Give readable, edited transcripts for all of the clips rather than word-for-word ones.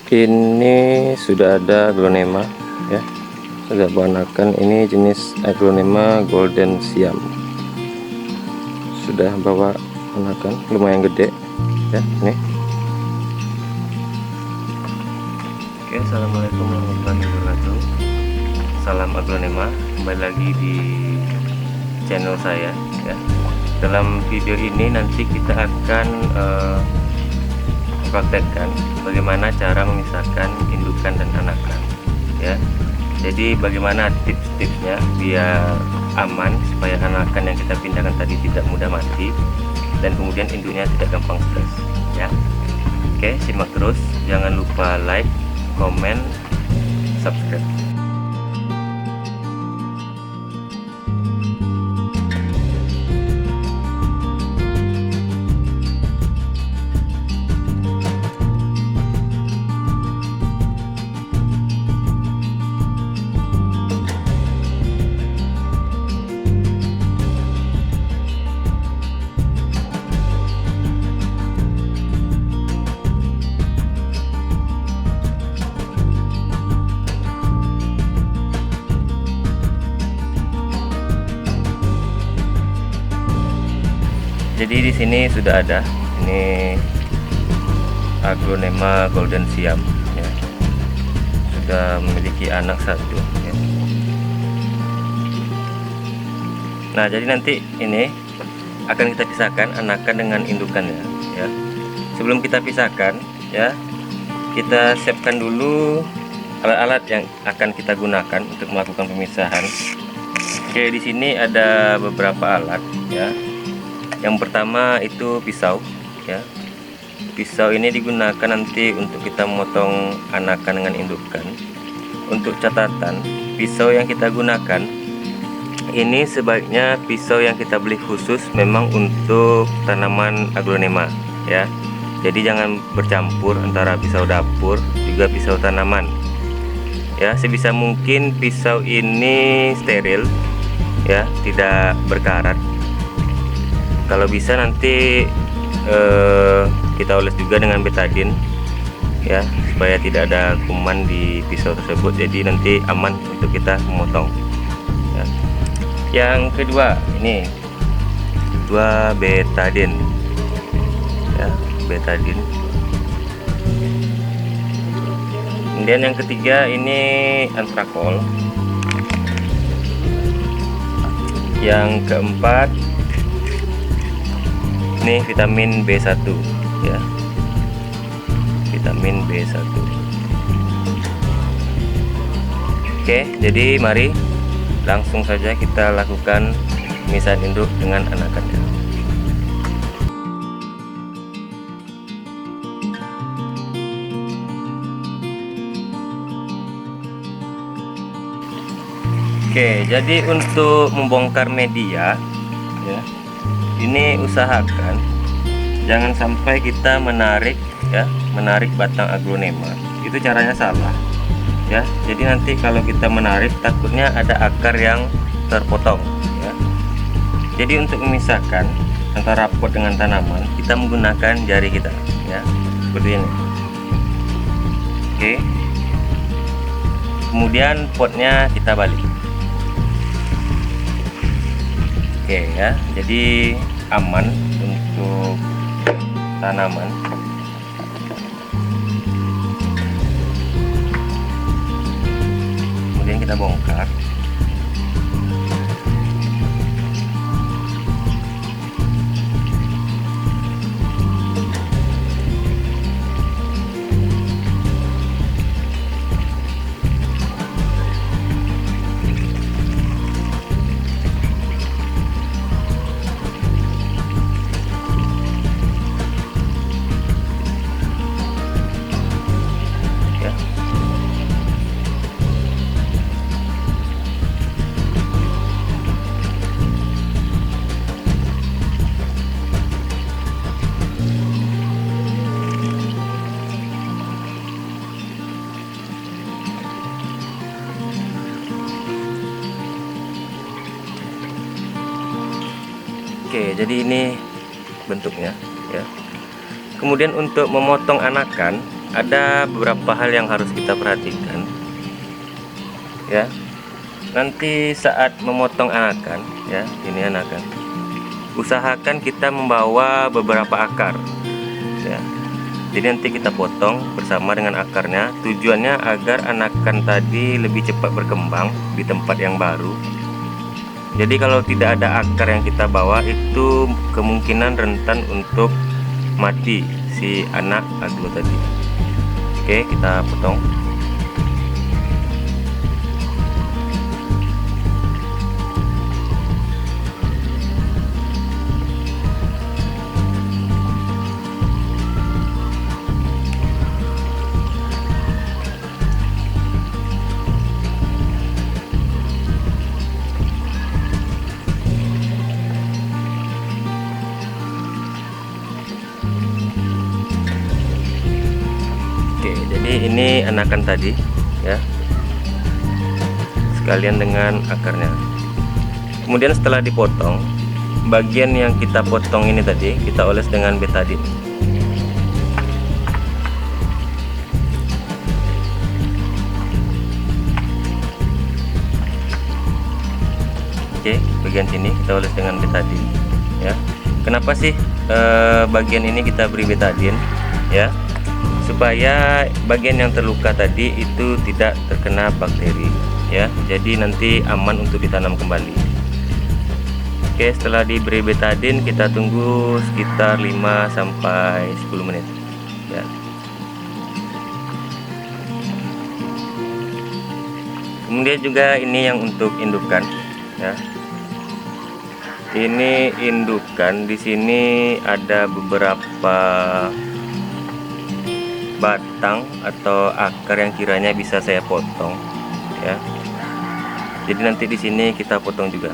Ini sudah ada aglonema ya, sudah beranakan. Ini jenis aglonema golden siam, sudah bawa anakan lumayan gede ya. Ini oke. Assalamualaikum warahmatullahi wabarakatuh. Salam aglonema, kembali lagi di channel saya ya. Dalam video ini nanti kita akan praktekkan bagaimana cara memisahkan indukan dan anakan ya. Jadi bagaimana tips-tipsnya biar aman, supaya anakan yang kita pindahkan tadi tidak mudah mati dan kemudian induknya tidak gampang stres ya. Oke, simak terus, jangan lupa like, komen, subscribe. Jadi di sini sudah ada, ini aglonema golden siam ya, sudah memiliki anak satu ya. Nah, jadi nanti ini akan kita pisahkan anakan dengan indukannya ya. Sebelum kita pisahkan ya, kita siapkan dulu alat-alat yang akan kita gunakan untuk melakukan pemisahan. Oke, di sini ada beberapa alat ya. Yang pertama itu pisau ya. Pisau ini digunakan nanti untuk kita memotong anakan dengan indukan. Untuk catatan, pisau yang kita gunakan ini sebaiknya pisau yang kita beli khusus memang untuk tanaman aglonema ya. Jadi jangan bercampur antara pisau dapur juga pisau tanaman ya. Sebisa mungkin pisau ini steril ya, tidak berkarat. Kalau bisa nanti kita oles juga dengan betadine ya, supaya tidak ada kuman di pisau tersebut, jadi nanti aman untuk kita memotong ya. Yang kedua ini dua betadine ya, betadine. Kemudian yang ketiga ini antrakol. Yang keempat ini vitamin B1 ya, vitamin B1. Oke, jadi mari langsung saja kita lakukan pemisahan induk dengan anakannya. Oke, jadi untuk membongkar media ya, ini usahakan jangan sampai kita menarik ya, menarik batang aglonema. Itu caranya salah ya. Jadi nanti kalau kita menarik takutnya ada akar yang terpotong ya. Jadi untuk memisahkan antara pot dengan tanaman, kita menggunakan jari kita ya, seperti ini. Oke, kemudian potnya kita balik. Oke ya, jadi aman untuk tanaman. Kemudian kita bongkar. Oke, jadi ini bentuknya ya. Kemudian untuk memotong anakan ada beberapa hal yang harus kita perhatikan ya. Nanti saat memotong anakan ya, ini anakan, usahakan kita membawa beberapa akar ya. Jadi nanti kita potong bersama dengan akarnya, tujuannya agar anakan tadi lebih cepat berkembang di tempat yang baru. Jadi kalau tidak ada akar yang kita bawa, itu kemungkinan rentan untuk mati si anak aglo tadi. Oke, kita potong. Jadi ini anakan tadi ya, sekalian dengan akarnya. Kemudian setelah dipotong, bagian yang kita potong ini tadi kita oles dengan betadine. Oke, bagian sini kita oles dengan betadine ya. Kenapa sih bagian ini kita beri betadine ya? Supaya bagian yang terluka tadi itu tidak terkena bakteri ya, jadi nanti aman untuk ditanam kembali. Oke, setelah diberi betadine kita tunggu sekitar 5-10 menit ya. Kemudian juga ini yang untuk indukan ya. Ini indukan, di sini ada beberapa batang atau akar yang kiranya bisa saya potong ya. Jadi nanti di sini kita potong juga.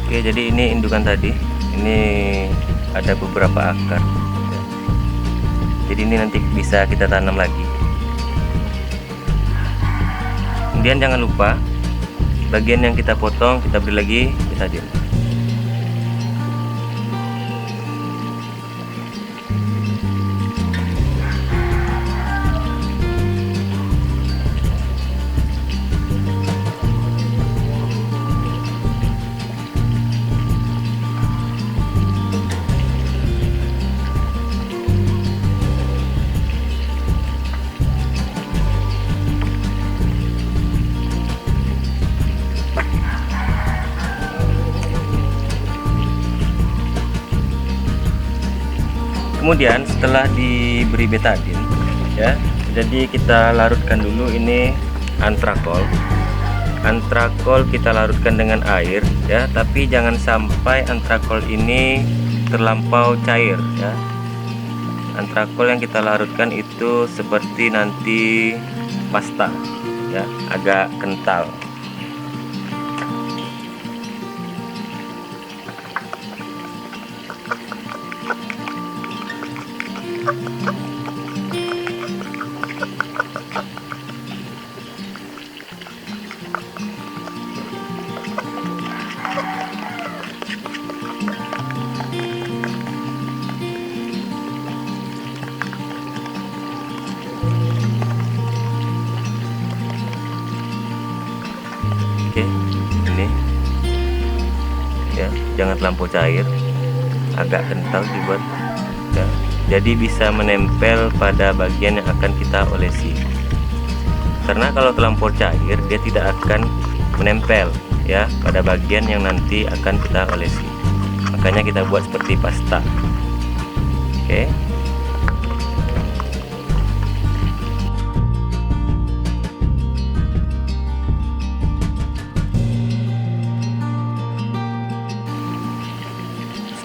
Oke, jadi ini indukan tadi, ini ada beberapa akar ya. Jadi ini nanti bisa kita tanam lagi. Kemudian jangan lupa bagian yang kita potong kita beri lagi betadine. Kemudian setelah diberi betadine ya, jadi kita larutkan dulu ini antrakol. Antrakol kita larutkan dengan air ya, tapi jangan sampai antrakol ini terlampau cair ya. Antrakol yang kita larutkan itu seperti nanti pasta ya, agak kental. Oke, ini ya, jangan terlampau cair, agak kental dibuat ya. Jadi bisa menempel pada bagian yang akan kita olesi. Karena kalau terlampau cair dia tidak akan menempel ya pada bagian yang nanti akan kita olesi. Makanya kita buat seperti pasta. Oke.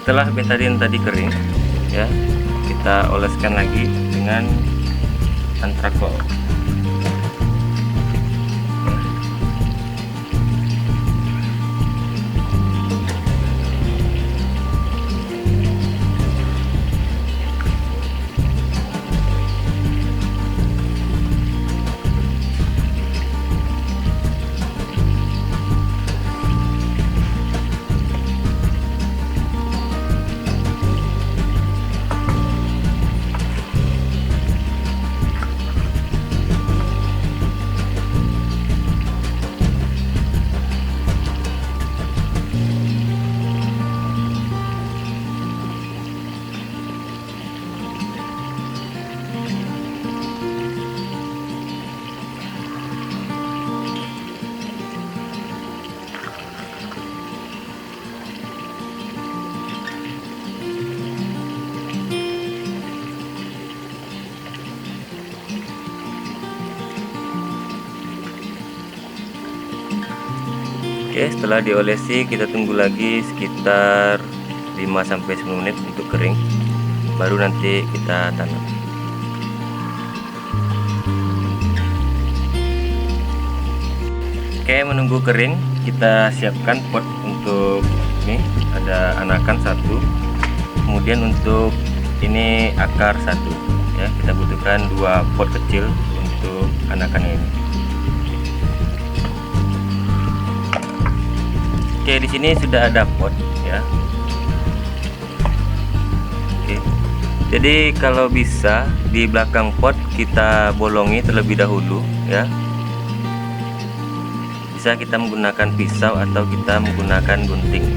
Setelah betadine tadi kering ya, kita oleskan lagi dengan antrakol. Oke, setelah diolesi kita tunggu lagi sekitar 5-10 menit untuk kering, baru nanti kita tanam. Oke, menunggu kering kita siapkan pot untuk ini, ada anakan satu, kemudian untuk ini akar satu ya. Kita butuhkan 2 pot kecil untuk anakan ini. Oke, di sini sudah ada pot ya. Oke. Jadi kalau bisa di belakang pot kita bolongi terlebih dahulu ya. Bisa kita menggunakan pisau atau kita menggunakan gunting.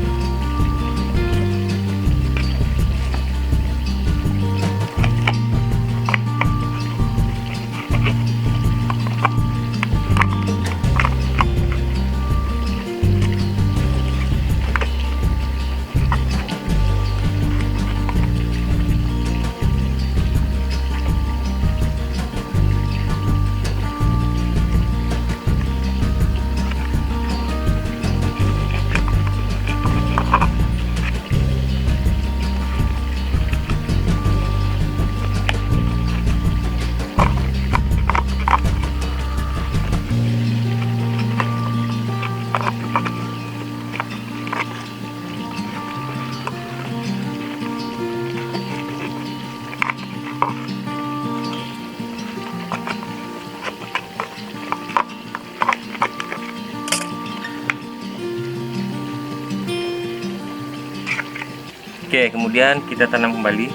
Oke, kemudian kita tanam kembali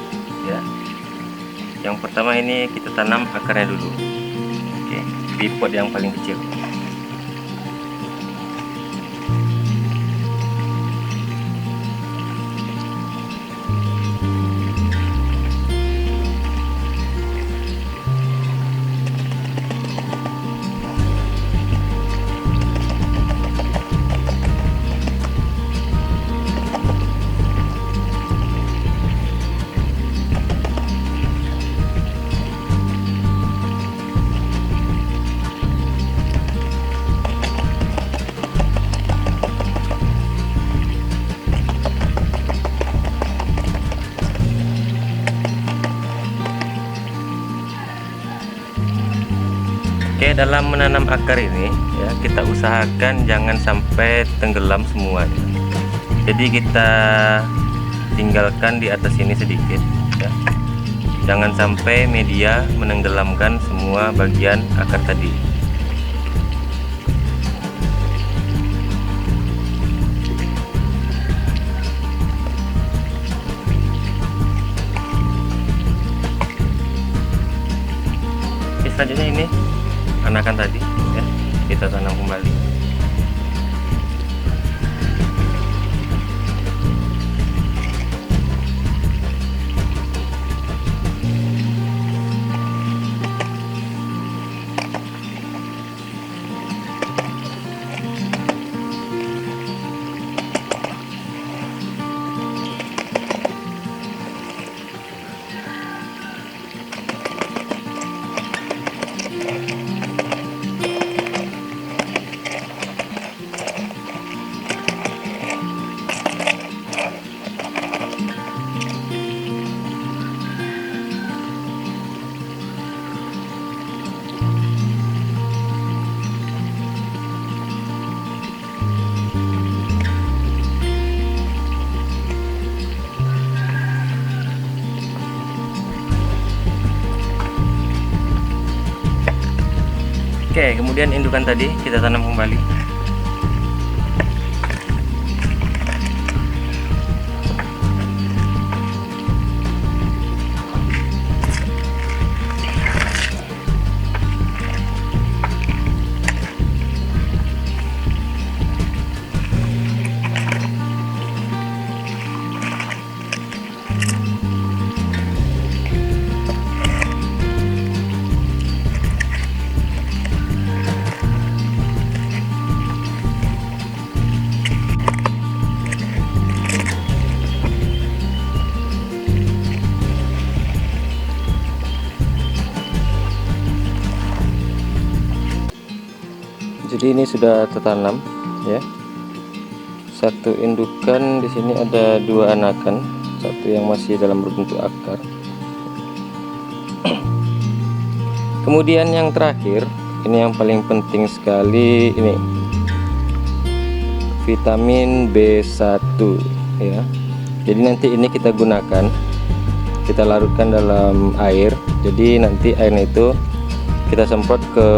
ya. Yang pertama ini kita tanam akarnya dulu. Oke, di pot yang paling kecil. Oke, dalam menanam akar ini ya, kita usahakan jangan sampai tenggelam semuanya. Jadi kita tinggalkan di atas ini sedikit ya. Jangan sampai media menenggelamkan semua bagian akar tadi. Oke, selanjutnya ini anakan tadi ya, kita tanam kembali. Oke, kemudian indukan tadi kita tanam kembali. Jadi ini sudah tertanam ya. satu indukan, di sini ada 2 anakan, satu yang masih dalam berbentuk akar. Kemudian yang terakhir, ini yang paling penting sekali, ini vitamin B1 ya. Jadi nanti ini kita gunakan, kita larutkan dalam air. Jadi nanti airnya itu kita semprot ke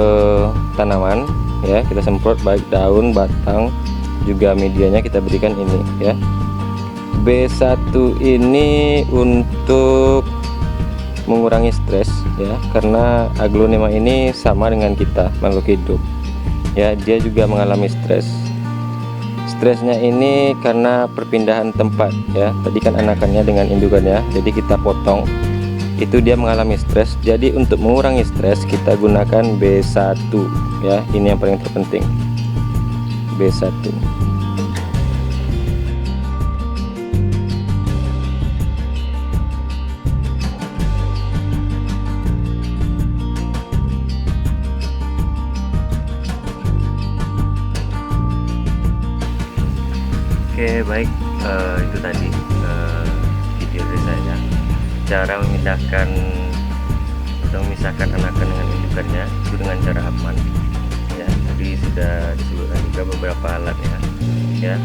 tanaman ya, kita semprot baik daun, batang, juga medianya kita berikan ini ya. B1 ini untuk mengurangi stres ya, karena aglonema ini sama dengan kita makhluk hidup ya, dia juga mengalami stres. Stresnya ini karena perpindahan tempat ya, tadi kan anakannya dengan indukannya, jadi kita potong, itu dia mengalami stres. Jadi untuk mengurangi stres kita gunakan B1 ya, ini yang paling terpenting, B1. Oke, baik, itu tadi video dari saya, cara memindahkan atau memisahkan anakan dengan indukannya itu dengan cara aman ya. Tadi sudah disebutkan juga beberapa alatnya ya.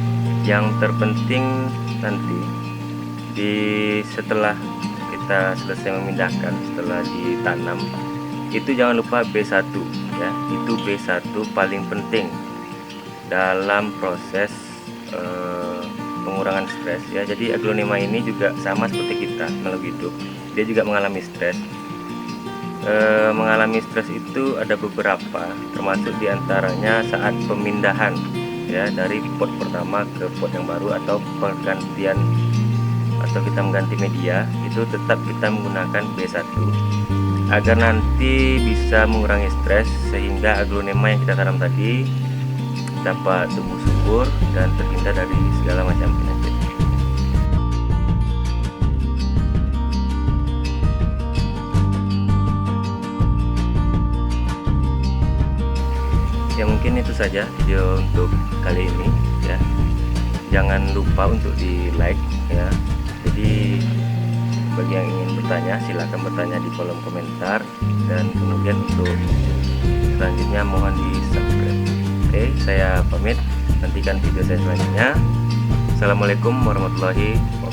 Yang terpenting nanti setelah kita selesai memindahkan, setelah ditanam, itu jangan lupa B1 ya, itu B1 paling penting dalam proses pengurangan stres ya. Jadi aglonema ini juga sama seperti kita makhluk hidup, dia juga mengalami stres. Mengalami stres itu ada beberapa, termasuk diantaranya saat pemindahan ya, dari pot pertama ke pot yang baru, atau pergantian, atau kita mengganti media, itu tetap kita menggunakan B1 agar nanti bisa mengurangi stres, sehingga aglonema yang kita tanam tadi dapat tumbuh subur dan terhindar dari segala macam penyakit. Ya mungkin itu saja video untuk kali ini ya. Jangan lupa untuk di like ya. Jadi bagi yang ingin bertanya silahkan bertanya di kolom komentar, dan kemudian untuk selanjutnya mohon di subscribe. Oke, saya pamit, nantikan video saya selanjutnya. Assalamualaikum warahmatullahi wabarakatuh.